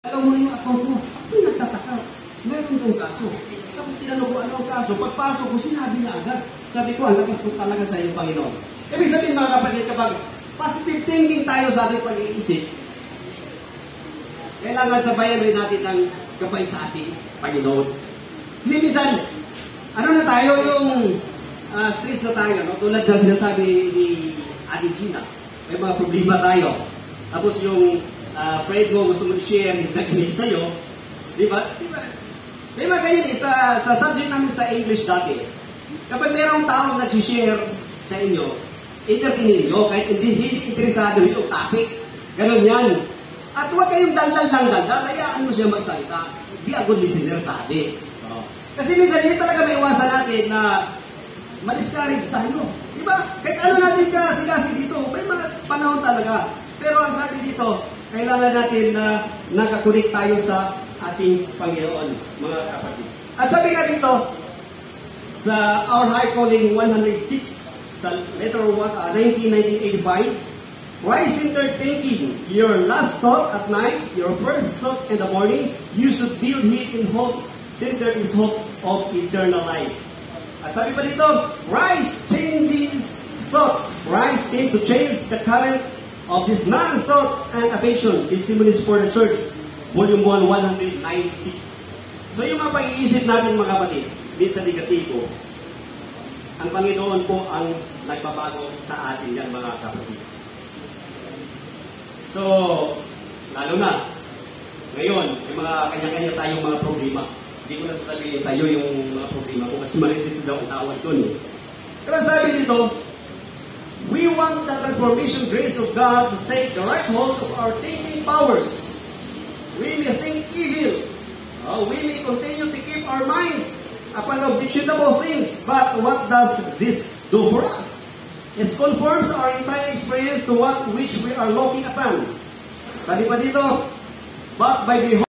Alam mo yung account mo, ako'y nagtataka. Meron kong kaso. Tapos tinanong ko ano ang kaso. Pagpasok ko, sinabi niya agad. Sabi ko, ang lakas ko talaga sa iyo, Panginoon. Ibig sabihin mga kapatid, kapag positive thinking tayo sa ating pag-iisip, kailangan sabayan rin natin ng gabay sa ating Panginoon. Kasi minsan, ano na tayo yung stress na tayo, no? Tulad na sinasabi ni Ate Gina, may mga problema tayo. Tapos yung friend mo gusto mo i-share, nag-inig sa'yo, di ba? May mga ganyan sa subject namin sa English dati. Kapag mayroong taong nag-share sa inyo, entertainin nyo, kahit hindi interesado yung topic. Ganun yan. At huwag kayong daldal, hayaan mo siya magsalita. Be a good listener, sabi. Kasi minsan, hindi talaga may iwasan natin na ma-discourage tayo. Di ba? Kahit ano natin kasi dito, may mga panahon talaga. Pero ang sabi dito, kailangan natin na nakakunik tayo sa ating Panginoon, mga kapatid. At sabi nga dito, sa Our High Calling 106, sa letter 1985, Christ-centered thinking, your last thought at night, your first thought in the morning, you should build it in hope. Centered is hope of eternal life. At sabi pa dito, Christ changes thoughts. Christ came to change the current of this non-thought and affection. Testimonies for the Church, Volume 1, 196. So yung mga pag-iisip natin mga kapatid, hindi sa negatibo, ang Panginoon po ang nagbabago sa atin yan mga kapatid. So, lalo na, ngayon, may mga kanya-kanya tayong mga problema. Hindi ko na sasabihin sa iyo yung mga problema ko kasi maritis daw ang tawag doon. Pero sabi dito, we want the transformation grace of God to take the right hold of our thinking powers. We may think evil. We may continue to keep our minds upon objectionable things. But what does this do for us? It conforms our entire experience to what which we are looking upon. Sabi pa dito, but by the